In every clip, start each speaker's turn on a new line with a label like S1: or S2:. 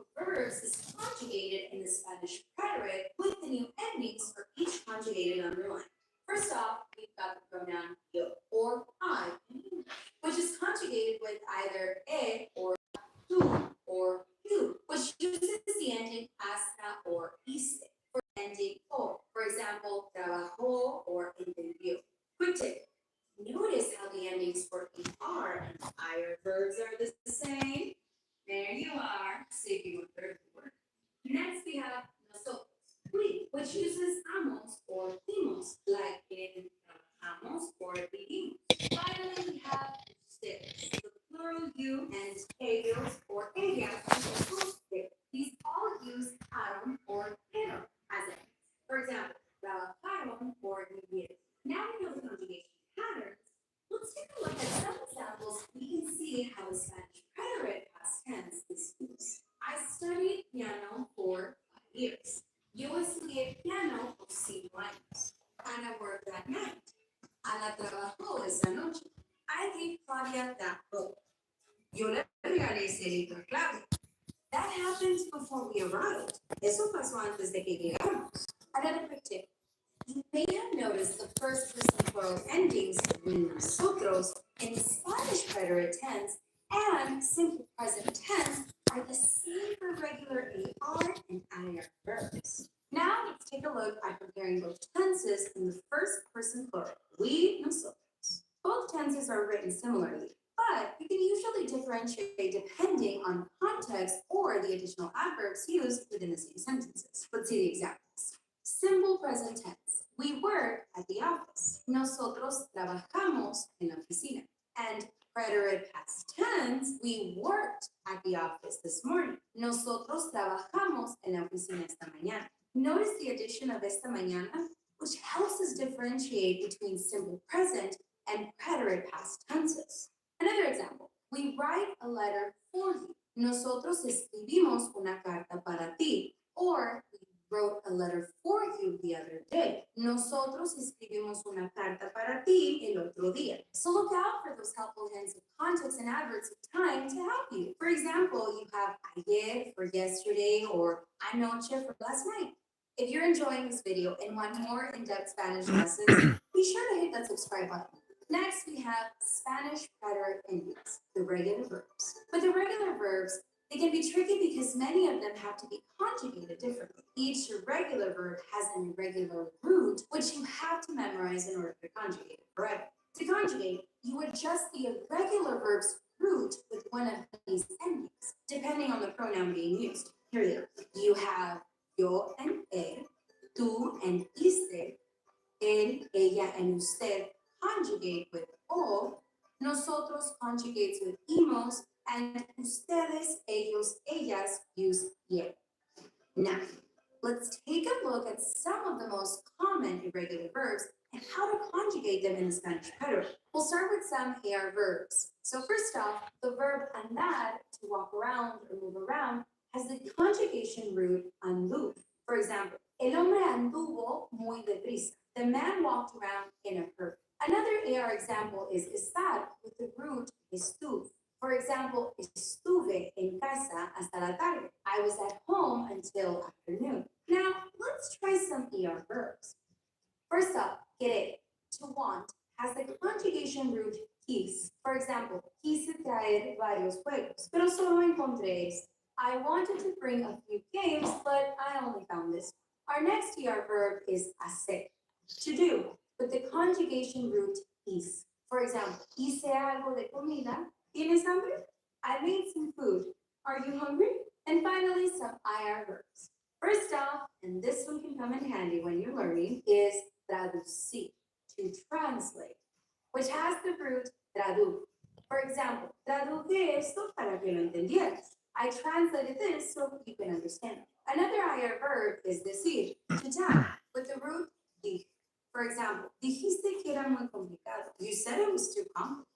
S1: of verbs is conjugated in the Spanish preterite with the new endings for each conjugated underline. First off, we've got the pronoun yo or I, which is conjugated with either or tú or you, which uses the ending hasta or iste for ending o. For example, trabajó or entendió. Quick tip. Notice how the endings for er and ir verbs are the same. There you are, sticking with third word. Next we have nosotros, we, which uses amos or timos, like in trabajamos or vivimos. Finally, we have ustedes, the plural you and ellos or ellas, these all use aron or pero as endings. For example, trabajaron or vivieron. Now we know the conjugation patterns. Let's take a look at some examples. We can see how the Spanish preterite past tense is used. I studied piano for 5 years. Yo estudié piano por 5 años. Ana worked that night. Ana trabajó esa noche. I gave Claudia that book. Yo le regalé ese libro a Claudia. That happened before we arrived. Eso pasó antes de que llegáramos. Another quick tip. You may have noticed the first person plural endings in nosotros in Spanish preterite tense and simple present tense are the same for regular AR and IR verbs. Now let's take a look at comparing both tenses in the first person plural, we, nosotros. Both tenses are written similarly, but you can usually differentiate depending on context or the additional adverbs used within the same sentences. Let's see the examples. Simple present tense. We work at the office. Nosotros trabajamos en la oficina. And preterite past tense, we worked at the office this morning. Nosotros trabajamos en la oficina esta mañana. Notice the addition of esta mañana, which helps us differentiate between simple present and preterite past tenses. Another example, we write a letter for you. Nosotros escribimos una carta para ti. Or we wrote a letter for you the other day. Nosotros escribimos una carta para ti el otro día. So look out for those helpful hints of context and adverbs of time to help you. For example, you have ayer for yesterday or anoche for last night. If you're enjoying this video and want more in-depth Spanish lessons, be sure to hit that subscribe button. Next, we have Spanish preterite endings, the regular verbs. With the regular verbs, they can be tricky because many of them have to be conjugated differently. Each irregular verb has an irregular root, which you have to memorize in order to conjugate it correctly. To conjugate, you adjust the irregular verb's root with one of these endings, depending on the pronoun being used. Here they are. You have yo and tú and iste, él, ella, and usted conjugate with o, nosotros conjugates with imos, and ustedes, ellos, ellas use ye. Now, let's take a look at some of the most common irregular verbs and how to conjugate them in the Spanish preterite. We'll start with some AR verbs. So first off, the verb andar, to walk around or move around, has the conjugation root anduvo. For example, el hombre anduvo muy deprisa. The man walked around in a hurry. Another AR example is estar with the root estuvo. For example, estuve en casa hasta la tarde. I was at home until afternoon. Now, let's try some ER verbs. First up, querer, to want, has the conjugation root quis. For example, quise traer varios juegos, pero solo encontré este. I wanted to bring a few games, but I only found this. Our next ER verb is hacer, to do, with the conjugation root is. For example, hice algo de comida. ¿Tienes hambre? I made some food. Are you hungry? And finally, some IR verbs. First off, and this one can come in handy when you're learning, is traducir, to translate, which has the root tradu. For example, traduje esto para que lo entendieras. I translated this so you can understand it. Another IR verb is decir, to tell, with the root dije. For example, dijiste que era muy complicado. You said it was too complicated.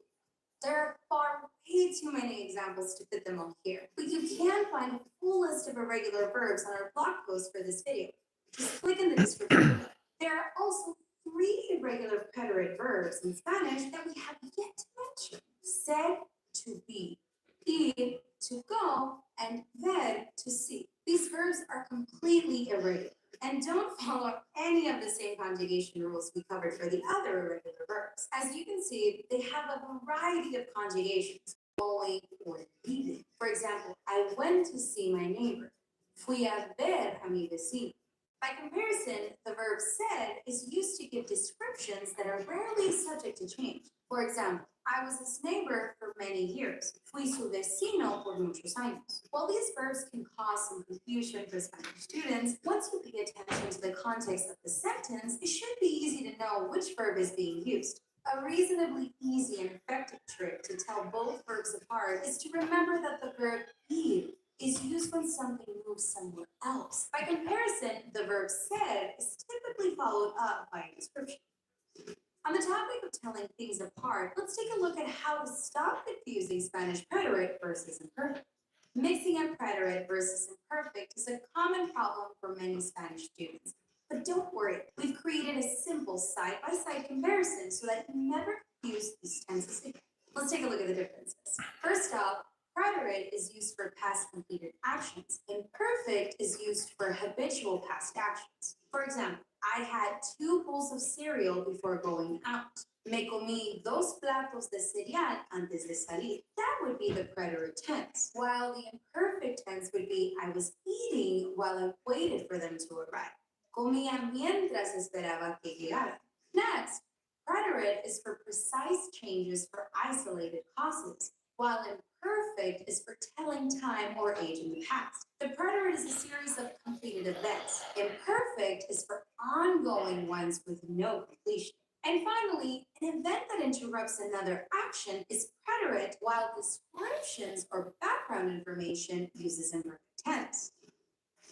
S1: There are far way too many examples to fit them all here, but you can find a full list of irregular verbs on our blog post for this video. Just click in the description below. There are also 3 irregular preterite verbs in Spanish that we have yet to mention. Ser, to be, ir, to go, and ver, to see. These verbs are completely irregular and don't follow any of the same conjugation rules we covered for the other irregular verbs. As you can see, they have a variety of conjugations, going or leaving. For example, I went to see my neighbor. Fui a ver a mi vecino. By comparison, the verb said is used to give descriptions that are rarely subject to change. For example, I was his neighbor for many years. Fui su vecino por muchos años. While these verbs can cause some confusion for Spanish students, once you pay attention to the context of the sentence, it should be easy to know which verb is being used. A reasonably easy and effective trick to tell both verbs apart is to remember that the verb ir is used when something moves somewhere else. By comparison, the verb said is typically followed up by a description. On the topic of telling things apart, let's take a look at how to stop confusing Spanish preterite versus imperfect. Mixing up preterite versus imperfect is a common problem for many Spanish students. But don't worry, we've created a simple side-by-side comparison so that you never confuse these tenses again. Let's take a look at the differences. First off, preterite is used for past completed actions. Imperfect is used for habitual past actions. For example, I had 2 bowls of cereal before going out. Me comí 2 platos de cereal antes de salir. That would be the preterite tense, while the imperfect tense would be I was eating while I waited for them to arrive. Comía mientras esperaba que llegaran. Next, preterite is for precise changes for isolated causes, while imperfect is for telling time or age in the past. The preterite is a series of completed events. Imperfect is for ongoing ones with no completion. And finally, an event that interrupts another action is preterite, while descriptions or background information uses imperfect tense.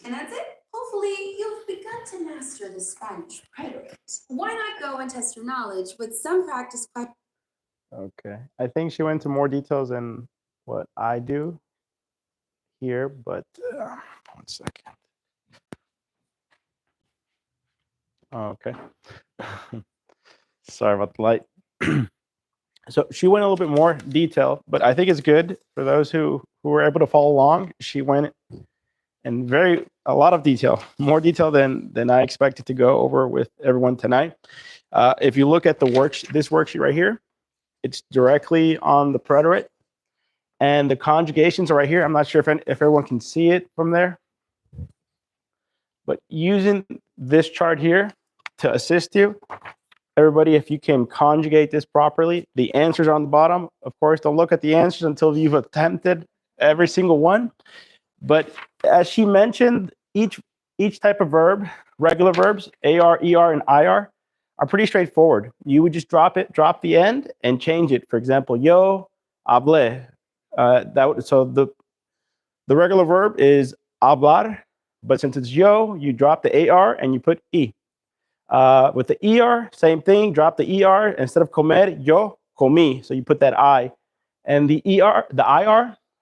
S1: And that's it. Hopefully, you've begun to master the Spanish preterite. Why not go and test your knowledge with some practice questions?
S2: Okay, I think she went into more details than what I do here, but 1 second. Okay. Sorry about the light. So she went a little bit more detail, but I think it's good for those who were able to follow along. She went in a lot of detail, more detail than I expected to go over with everyone tonight. If you look at this worksheet right here, it's directly on the preterite, and the conjugations are right here. I'm not sure if everyone can see it from there, but using this chart here to assist you, everybody, if you can conjugate this properly, the answers are on the bottom. Of course, don't look at the answers until you've attempted every single one. But as she mentioned, each type of verb, regular verbs, AR, ER, and IR, are pretty straightforward. You would just drop the end, and change it. For example, yo hablé. So the regular verb is hablar, but since it's yo, you drop the AR and you put E. With the ER, same thing. Drop the ER instead of comer, yo comí. So you put that I, and the IR,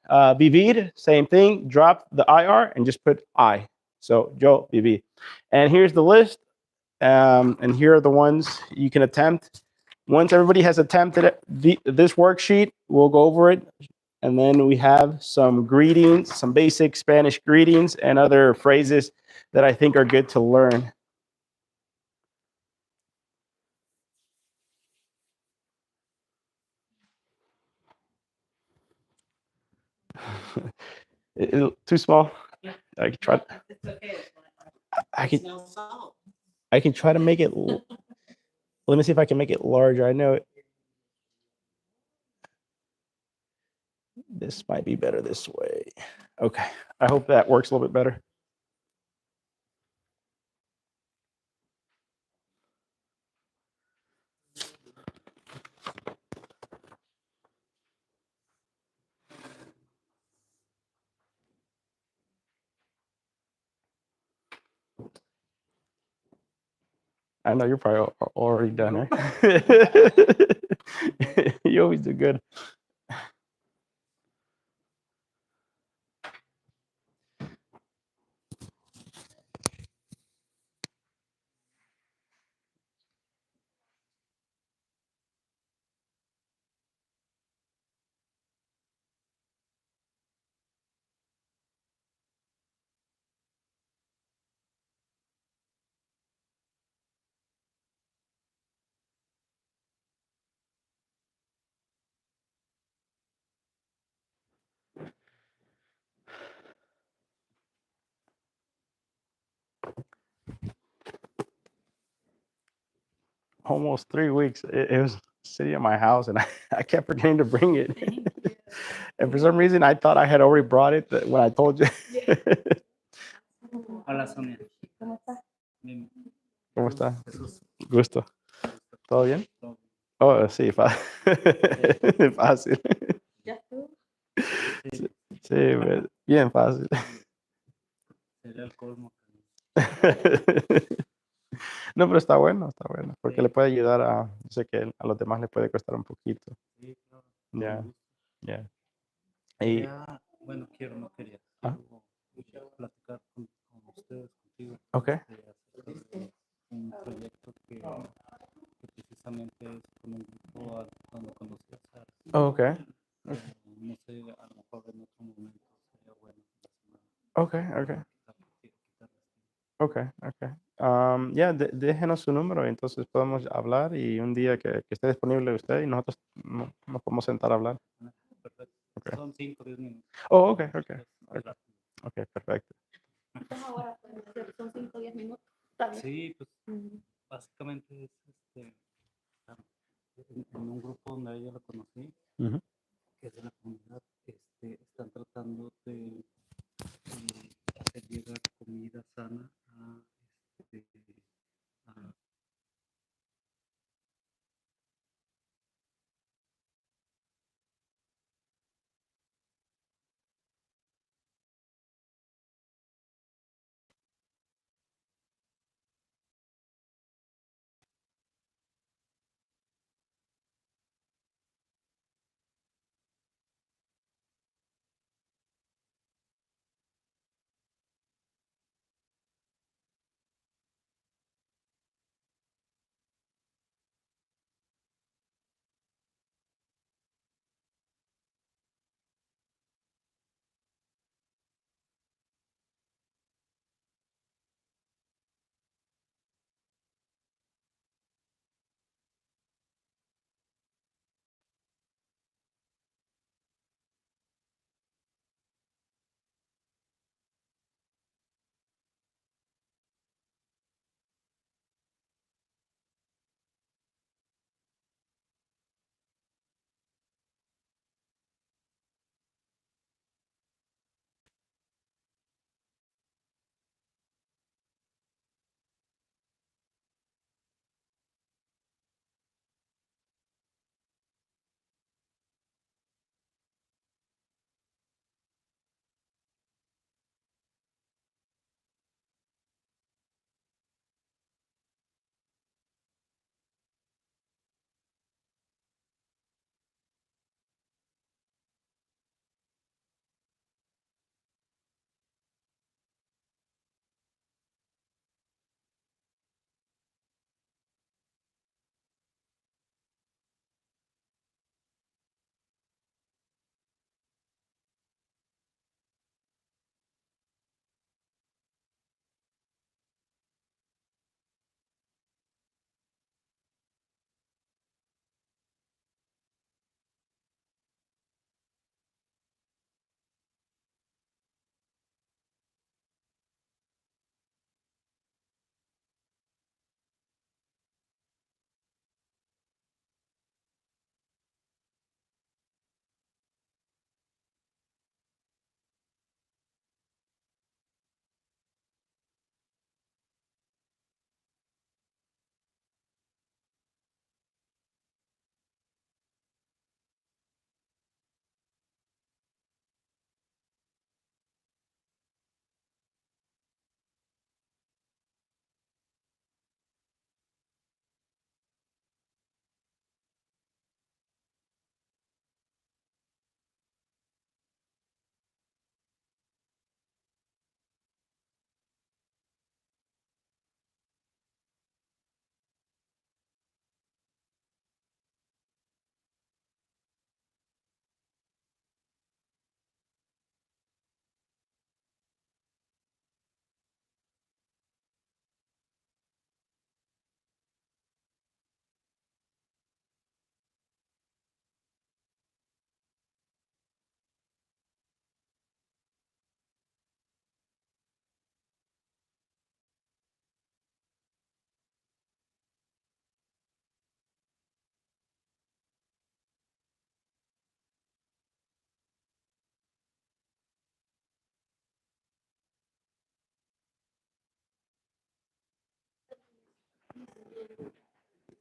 S2: vivir, same thing. Drop the IR and just put I. So yo viví. And here's the list. And here are the ones you can attempt. Once everybody has attempted this worksheet, we'll go over it. And then we have some greetings, some basic Spanish greetings, and other phrases that I think are good to learn. Too small. I can try.
S3: It's okay.
S2: I can try to make it. Let me see if I can make it larger. I know this might be better this way. Okay. I hope that works a little bit better. I know you're probably already done, right? You always do good. almost 3 weeks. It was sitting at my house, and I kept forgetting to bring it. And for some reason, I thought I had already brought it when I told you.
S3: Hola, Sonia.
S4: ¿Cómo estás?
S3: Bien.
S2: ¿Cómo está?
S3: Jesús.
S2: Gusto. ¿Todo bien?
S3: Todo bien.
S2: Oh, sí, fácil.
S4: ¿Ya estuvo?
S3: Sí,
S2: Sí, bien fácil.
S3: sería el colmo.
S2: No, pero está bueno, porque
S3: Sí.
S2: le puede ayudar yo sé que a los demás le puede costar un poquito.
S3: Sí, claro.
S2: Ya.
S3: Con gusto.
S2: Ya. Y,
S3: Bueno, no quería.
S2: Ah.
S3: Quiero platicar con ustedes, contigo.
S2: Ok.
S3: Acerca de un proyecto que precisamente es con un grupo donde conocí a Sara.
S2: Oh, ok,
S3: No sé, a lo mejor en otro momento sería bueno la semana.
S2: ok, ok. Ya, déjenos su número, entonces podemos hablar y un día que esté disponible usted y nosotros nos podemos sentar a hablar.
S3: Perfecto.
S2: Ok.
S3: Son 5 o 10 minutos.
S2: Oh, ok.
S3: Es rápido.
S2: Ok, perfecto.
S4: Entonces ahora pues, son 5 o 10 minutos. Está bien.
S3: Sí, pues
S4: Mm.
S3: básicamente es en un grupo donde a ella la conocí,
S2: Ujú.
S3: que es de la comunidad, están tratando de hacer llegar comida sana a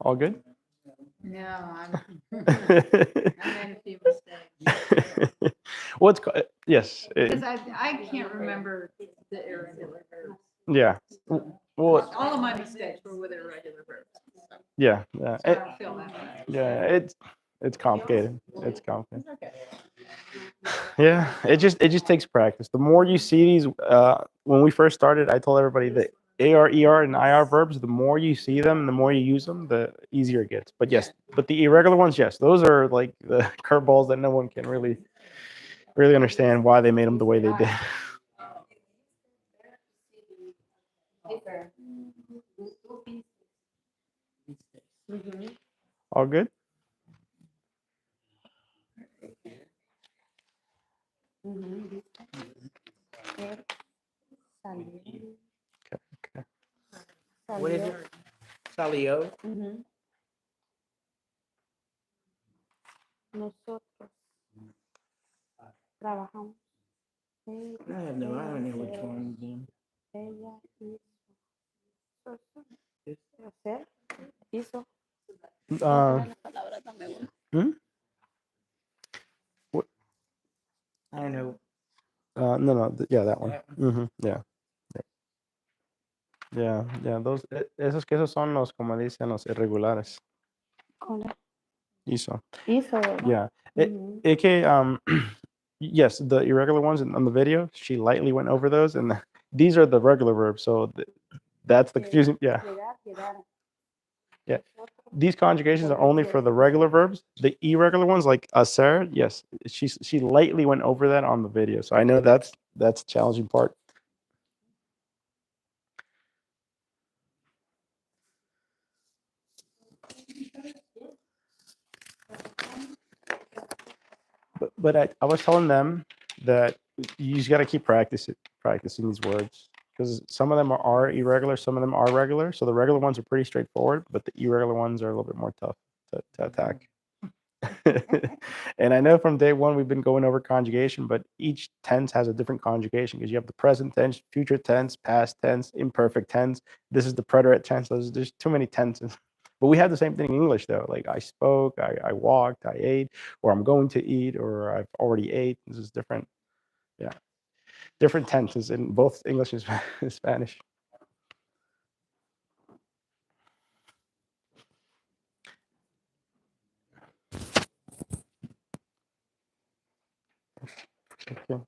S2: All good?
S5: No, I made a few mistakes.
S2: What's yes,
S5: Because I can't remember the irregular verbs.
S2: yeah. Well,
S5: All of my mistakes were with irregular verbs. So
S2: yeah,
S5: I don't feel that way.
S2: yeah. It's complicated. It's complicated.
S5: Okay.
S2: Yeah, it just takes practice. The more you see these, when we first started, I told everybody that AR, ER, and IR verbs, the more you see them, the more you use them, the easier it gets. But yes, but the irregular ones, yes, those are like the curveballs that no one can really understand why they made them the way they did. All good? Okay.
S6: What is it? Salió.
S4: Nosotros trabajamos.
S6: I have no, I don't know which one. Then.
S4: Ella hizo. Hacer. Hizo.
S2: Uh,
S4: La palabra también.
S2: hmm?
S6: I don't know.
S2: No, yeah, that one.
S6: That
S2: Yeah. Yeah. Those, esos son los, como dicen, los irregulares.
S4: ¿Cuál
S2: Hizo.
S4: hizo, ¿verdad?
S2: Yeah.
S4: Ujú.
S2: Yes, the irregular ones on the video, she lightly went over those, and these are the regular verbs. So that's the confusing. Yeah.
S4: Llegar, llegaron.
S2: Yeah.
S4: Nosotros.
S2: These conjugations are only for the regular verbs. The irregular ones, like hacer, yes, she lightly went over that on the video. So I know that's the challenging part. But I was telling them that you just got to keep practicing these words, because some of them are irregular, some of them are regular. So the regular ones are pretty straightforward, but the irregular ones are a little bit more tough to attack. And I know from day one we've been going over conjugation, but each tense has a different conjugation, because you have the present tense, future tense, past tense, imperfect tense. This is the preterite tense. There's too many tenses. But we have the same thing in English though. Like I spoke, I walked, I ate, or I'm going to eat, or I've already ate. This is different. Yeah, different tenses in both English and Spanish. Okay.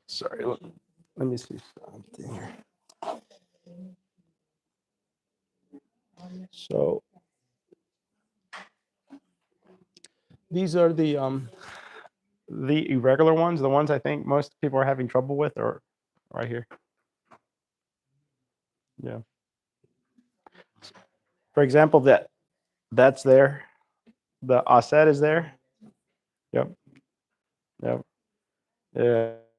S2: Sorry, let me see something here. So these are the irregular ones, the ones I think most people are having trouble with, are right here. Yeah. For example, that's there. The asset is there. Yep. Yeah.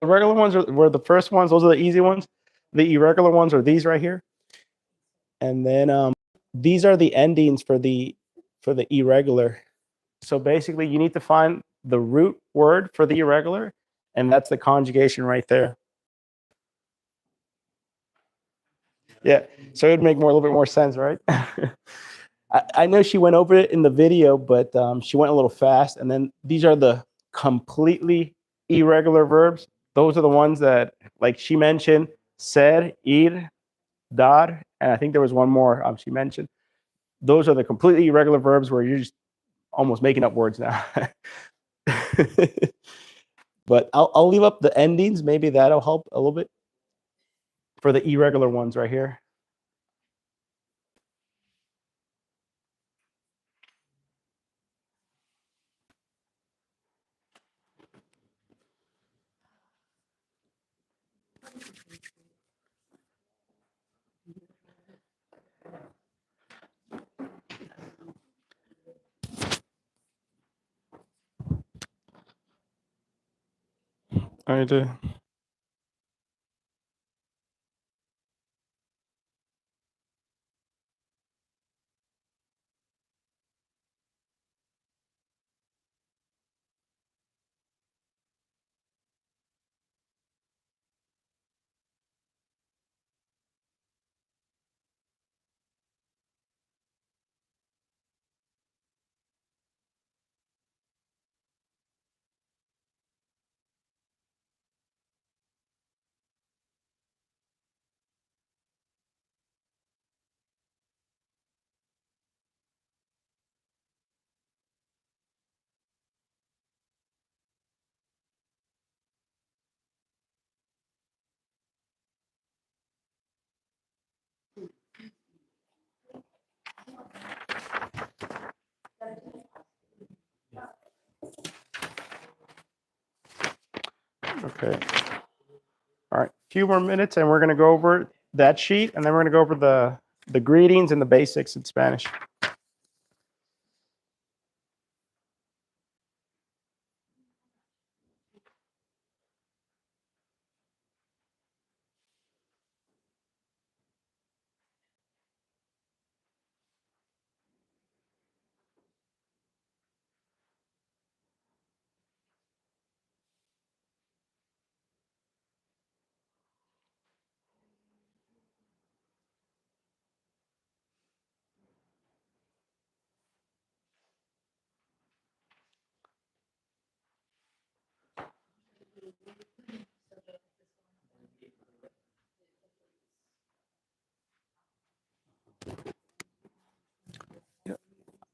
S2: The regular ones were the first ones. Those are the easy ones. The irregular ones are these right here. And then these are the endings for the irregular. So basically, you need to find the root word for the irregular, and that's the conjugation right there. Yeah. So it'd make a little bit more sense, right? I know she went over it in the video, but she went a little fast. And then these are the completely irregular verbs. Those are the ones that, like she mentioned, ser, ir, dar, and I think there was one more she mentioned. Those are the completely irregular verbs where you're just almost making up words now. But I'll leave up the endings. Maybe that'll help a little bit for the irregular ones right here. I did. Okay. All right. Few more minutes, and we're going to go over that sheet, and then we're going to go over the greetings and the basics in Spanish.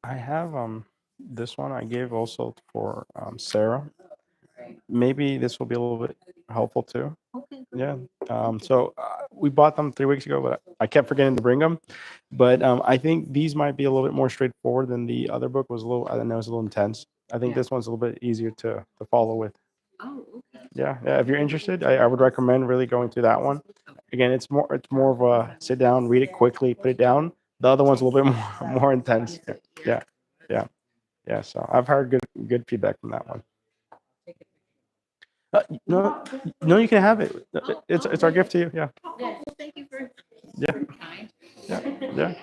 S2: I have this one I gave also for Sarah. Maybe this will be a little bit helpful too.
S5: Okay.
S2: Yeah. So we bought them 3 weeks ago, but I kept forgetting to bring them. But I think these might be a little bit more straightforward than the other book was a little. I know it's a little intense. I think
S5: Yeah.
S2: this one's a little bit easier to follow with.
S5: Oh, okay.
S2: Yeah. Yeah. If you're interested, I would recommend really going through that one. Again, it's more of a sit down, read it quickly, put it down. The other one's a little bit more intense. Yeah. Yeah. Yeah. So I've heard good feedback from that one. No, no, you can have it. It's our gift to you. Yeah.
S5: Oh, well, thank you for
S2: Yeah.
S5: kind.
S2: Yeah. Yeah.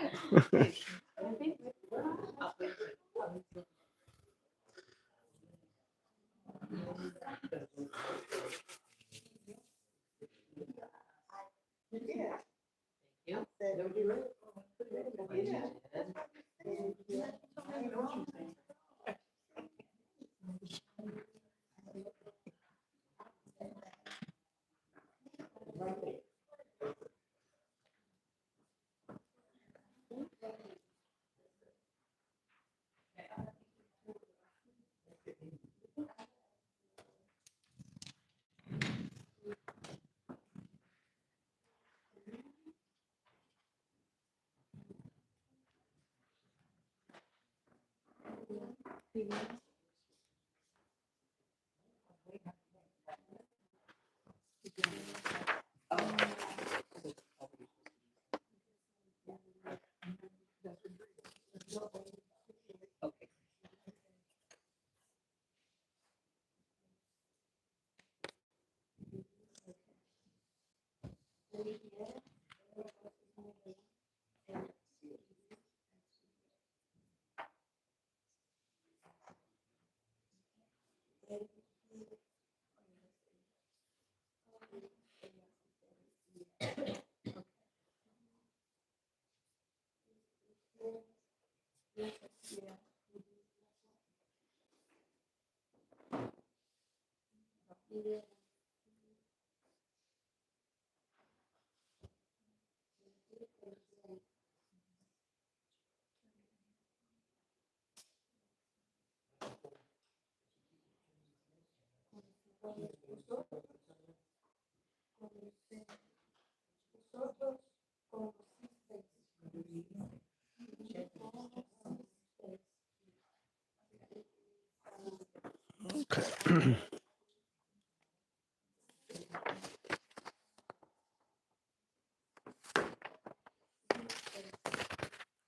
S2: Okay.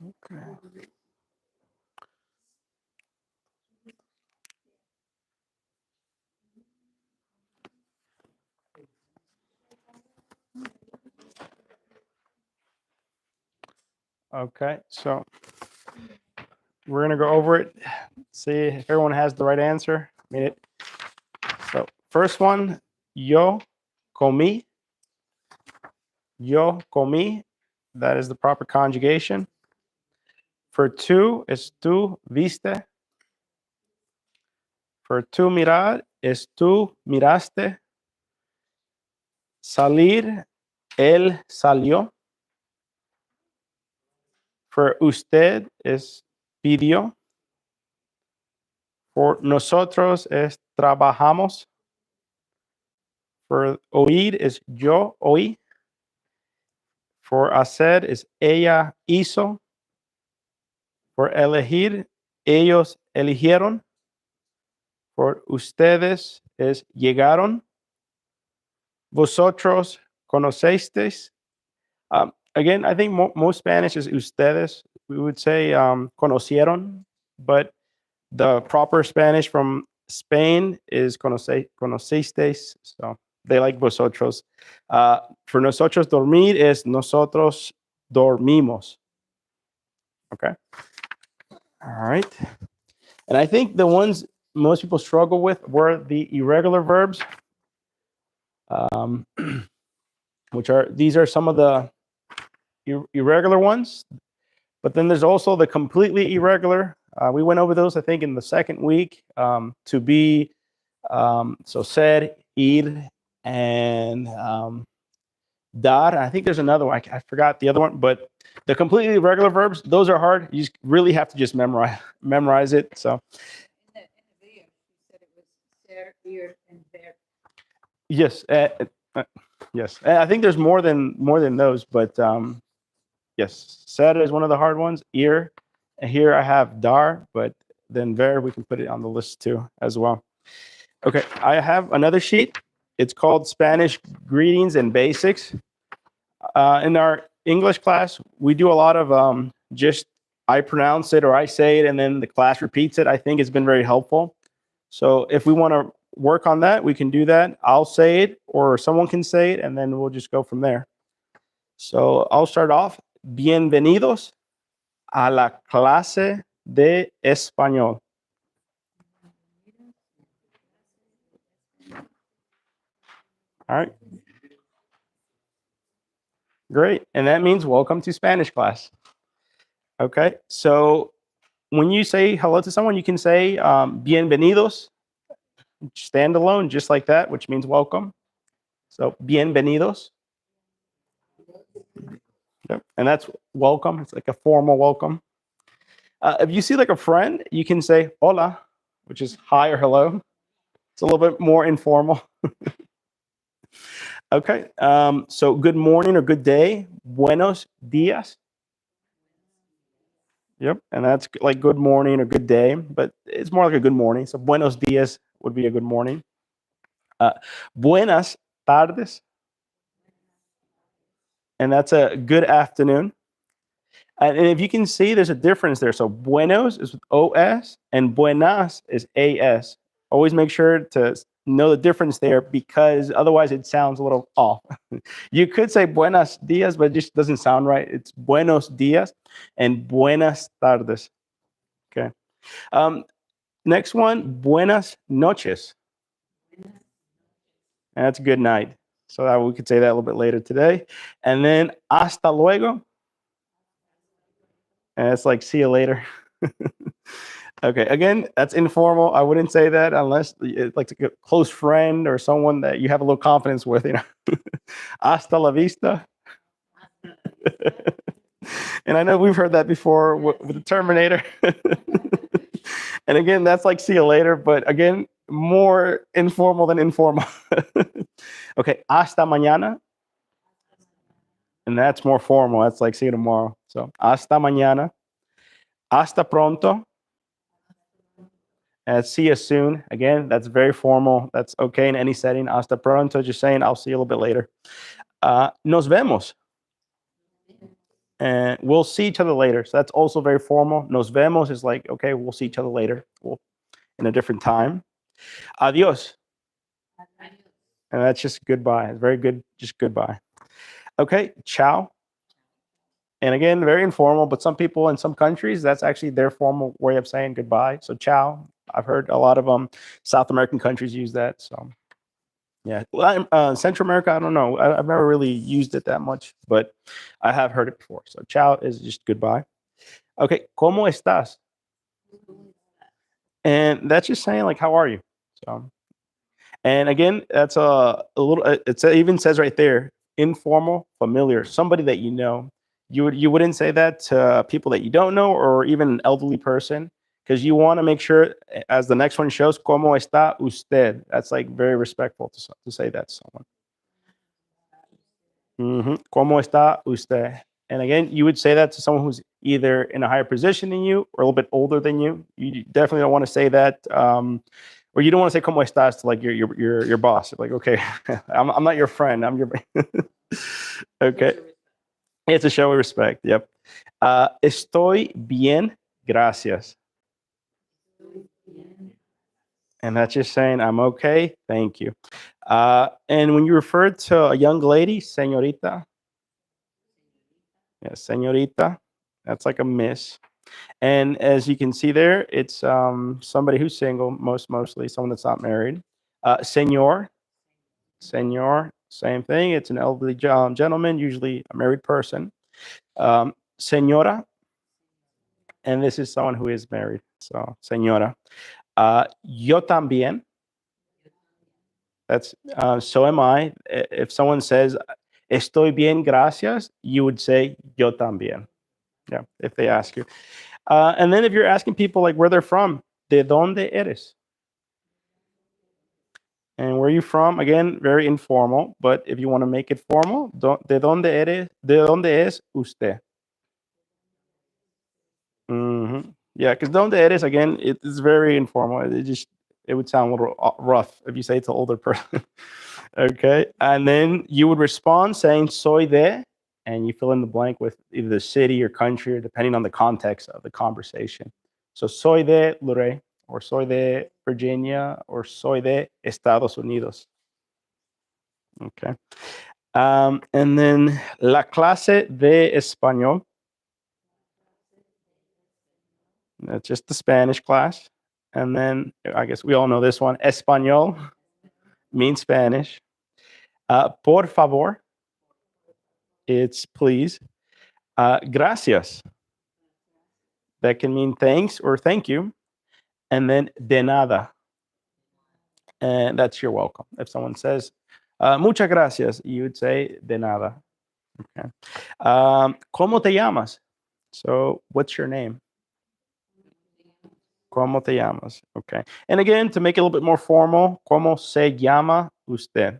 S2: Okay. Okay, so we're gonna go over it, see if everyone has the right answer. So first one, yo comí. Yo comí. That is the proper conjugation. For tú is tú viste. For tú mirar is tú miraste. Salir, él salió. For usted is pidió. For nosotros es trabajamos. For oír is yo oí. For hacer is ella hizo. For elegir, ellos eligieron. For ustedes es llegaron. Vosotros conocisteis. Again, I think most Spanish is ustedes. We would say conocieron, but the proper Spanish from Spain is conocisteis. So they like vosotros. For nosotros dormir is nosotros dormimos. Okay. All right. And I think the ones most people struggle with were the irregular verbs, these are some of the irregular ones. But then there's also the completely irregular. We went over those, I think, in the second week. To be, so ser, ir, and dar. I think there's another one. I forgot the other one, but the completely irregular verbs, those are hard. You really have to just memorize it. So
S5: In the video, you said it was ser, ir, and ver.
S2: yes, yes. I think there's more than those, but yes, ser is one of the hard ones. Ir, and here I have dar, but then ver we can put it on the list too as well. Okay, I have another sheet. It's called Spanish Greetings and Basics. In our English class, we do a lot of just I pronounce it or I say it and then the class repeats it. I think it's been very helpful. So if we want to work on that, we can do that. I'll say it or someone can say it and then we'll just go from there. So I'll start off. Bienvenidos a la clase de español. All right. Great. And that means welcome to Spanish class. Okay. So when you say hello to someone, you can say bienvenidos, stand alone, just like that, which means welcome. So bienvenidos. Yep. And that's welcome. It's like a formal welcome. If you see like a friend, you can say hola, which is hi or hello. It's a little bit more informal. Okay. So good morning or good day. Buenos dias. Yep. And that's like good morning or good day, but it's more like a good morning. So buenos dias would be a good morning. Buenas tardes. And that's a good afternoon. And if you can see, there's a difference there. So buenos is with OS and buenas is AS. Always make sure to know the difference there because otherwise it sounds a little off. You could say buenos dias, but it just doesn't sound right. It's buenos dias and buenas tardes. Okay. Next one, buenas noches. And that's good night. So we could say that a little bit later today. And then hasta luego. And it's like, see you later. Okay, again, that's informal. I wouldn't say that unless it's like a close friend or someone that you have a little confidence with, you know. Hasta la vista. And I know we've heard that before with the Terminator. And again, that's like see you later, but again, more informal than informal. Okay, hasta mañana. And that's more formal. That's like see you tomorrow. So hasta mañana. Hasta pronto. And see you soon. Again, that's very formal. That's okay in any setting. Hasta pronto, just saying I'll see you a little bit later. Nos vemos. And we'll see each other later. So that's also very formal. Nos vemos is like, okay, we'll see each other later. In a different time. Adios. And that's just goodbye. It's very good, just goodbye. Okay, ciao. And again, very informal, but some people in some countries, that's actually their formal way of saying goodbye. So ciao. I've heard a lot of South American countries use that. So yeah, Central America, I don't know. I've never really used it that much, but I have heard it before. So ciao is just goodbye. Okay, ¿cómo estás? And that's just saying like, how are you? So, and again, that's a little. It even says right there, informal, familiar, somebody that you know. You wouldn't say that to people that you don't know, or even an elderly person, because you want to make sure, as the next one shows, ¿cómo está usted? That's like very respectful to say that to someone. ¿Cómo está usted? And again, you would say that to someone who's either in a higher position than you or a little bit older than you. You definitely don't want to say that, or you don't want to say "cómo estás" to like your boss. Like, okay, I'm not your friend. I'm your. Okay, it's a show of respect. Yep. Estoy bien, gracias. And that's just saying I'm okay, thank you. And when you refer to a young lady, señorita. Yeah, señorita. That's like a miss. And as you can see there, it's somebody who's single, mostly someone that's not married. Señor, same thing. It's an elderly gentleman, usually a married person. Señora, and this is someone who is married. So, señora. Yo también. That's so am I. If someone says estoy bien, gracias, you would say yo también. Yeah, if they ask you. And then if you're asking people like where they're from, ¿de dónde eres? And where are you from? Again, very informal. But if you want to make it formal, ¿de dónde eres? ¿De dónde es usted? Yeah, because ¿dónde eres? Again, it's very informal. It would sound a little rough if you say it's an older person. Okay, and then you would respond saying "soy de," and you fill in the blank with either the city or country, or depending on the context of the conversation. So "soy de Luray," or "soy de Virginia," or "soy de Estados Unidos." Okay, and then la clase de español. That's just the Spanish class. And then I guess we all know this one. Español means Spanish. Por favor, it's please. Gracias. That can mean thanks or thank you. And then de nada. And that's you're welcome. If someone says muchas gracias, you would say de nada. Okay. ¿Cómo te llamas? So what's your name? ¿Cómo te llamas? Okay. And again, to make it a little bit more formal, ¿cómo se llama usted?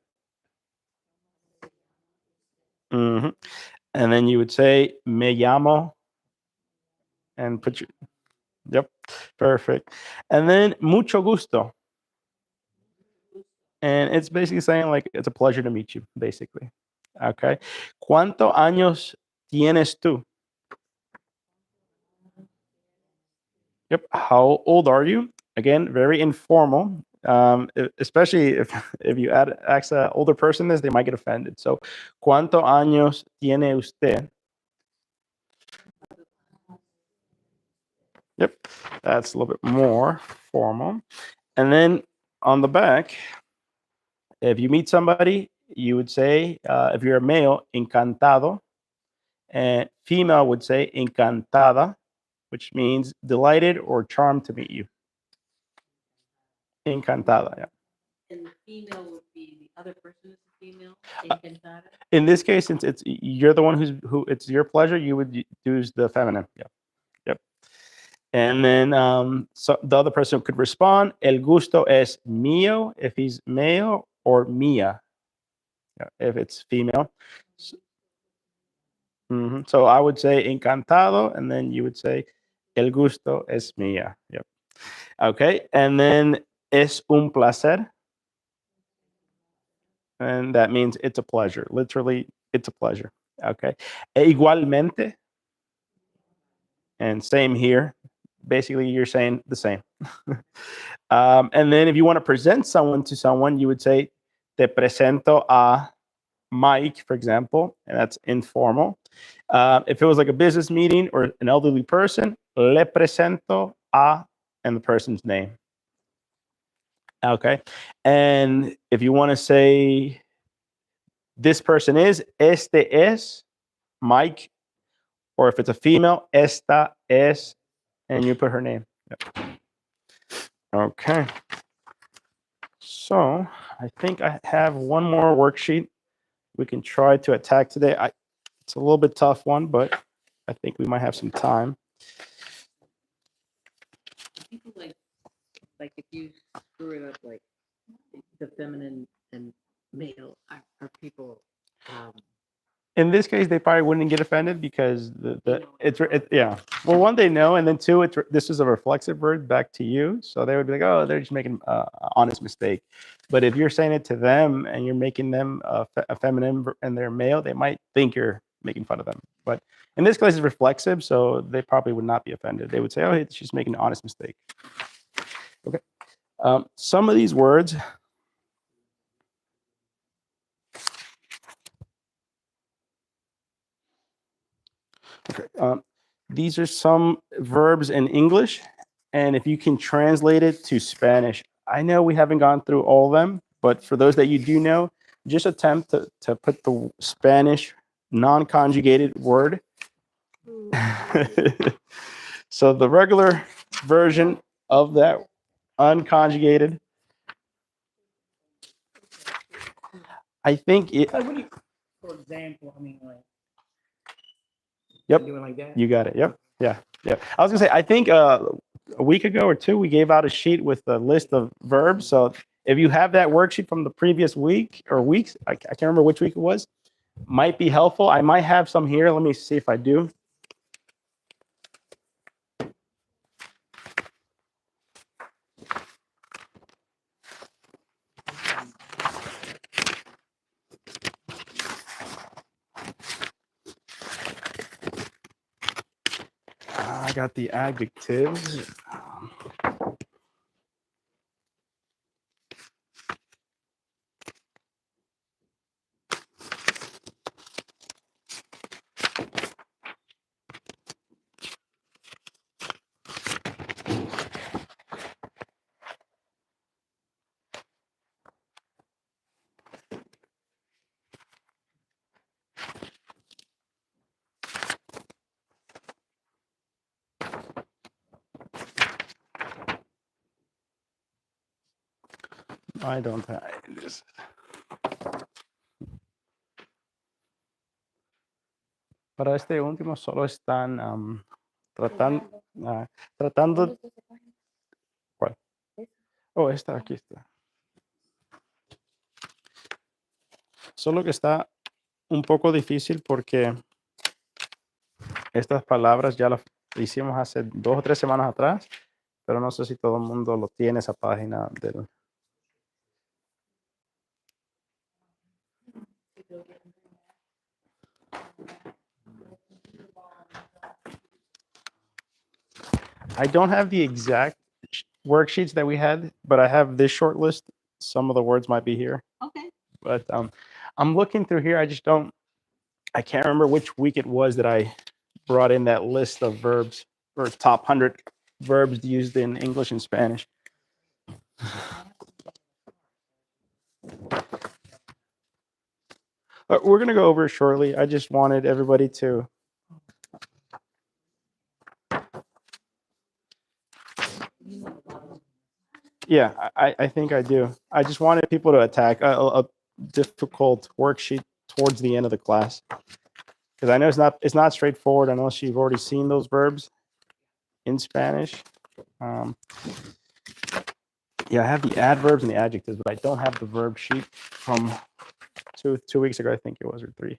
S2: And then you would say, me llamo, and put your, yep, perfect. And then mucho gusto. And it's basically saying like, it's a pleasure to meet you, basically. Okay. ¿Cuántos años tienes tú? Yep. How old are you? Again, very informal. Especially if you ask an older person this, they might get offended. So, ¿cuántos años tiene usted? Yep, that's a little bit more formal. And then on the back, if you meet somebody, you would say, if you're a male, encantado, and female would say encantada, which means delighted or charmed to meet you. Encantada, yeah.
S7: And the female would be the other person is a female. Encantada.
S2: In this case, since it's you're the one who it's your pleasure, you would use the feminine. Yep. And then so the other person could respond, el gusto es mío if he's male, or mía if it's female. So I would say encantado, and then you would say el gusto es mía. Yep. Okay, and then es un placer. And that means it's a pleasure. Literally, it's a pleasure. Okay. E igualmente. And same here. Basically, you're saying the same. And then if you want to present someone to someone, you would say, te presento a, Mike, for example, and that's informal. If it was like a business meeting or an elderly person, le presento a, and the person's name. Okay. And if you want to say this person is, este es Mike, or if it's a female, esta es, and you put her name. Yep. Okay. So I think I have one more worksheet we can try to attack today. It's a little bit tough one, but I think we might have some time.
S7: People like if you screw it up, like the feminine and male are people,
S2: In this case, they probably wouldn't get offended because yeah. Well, one, they know, and then two, this is a reflexive verb back to you, so they would be like, oh, they're just making an honest mistake. But if you're saying it to them and you're making them a feminine and they're male, they might think you're making fun of them. But in this case, it's reflexive, so they probably would not be offended. They would say, oh, hey, she's making an honest mistake. Okay. Some of these words. Okay. These are some verbs in English, and if you can translate it to Spanish, I know we haven't gone through all of them, but for those that you do know, just attempt to put the Spanish non-conjugated word. So the regular version of that unconjugated, I think it.
S6: Like, what do you, for example, I mean, like.
S2: Yep.
S6: Doing like that?
S2: You got it. Yep. Yeah. Yeah. I was gonna say, I think a week ago or two, we gave out a sheet with a list of verbs. So if you have that worksheet from the previous week or weeks, I can't remember which week it was, might be helpful. I might have some here. Let me see if I do. I got the adjectives. I don't have this. Para este último solo están tratando. ¿Cuál? Oh, esta aquí está. Solo que está un poco difícil porque estas palabras ya las hicimos hace 2 o 3 semanas atrás, pero no sé si todo el mundo lo tiene esa página del. I don't have the exact worksheets that we had, but I have this short list. Some of the words might be here,
S7: okay.
S2: but I'm looking through here. I can't remember which week it was that I brought in that list of verbs or top 100 verbs used in English and Spanish. We're going to go over it shortly. I just wanted everybody to. Yeah, I think I do. I just wanted people to attack a difficult worksheet towards the end of the class. Because I know it's not straightforward unless you've already seen those verbs in Spanish. Yeah, I have the adverbs and the adjectives, but I don't have the verb sheet from two weeks ago, I think it was, or 3.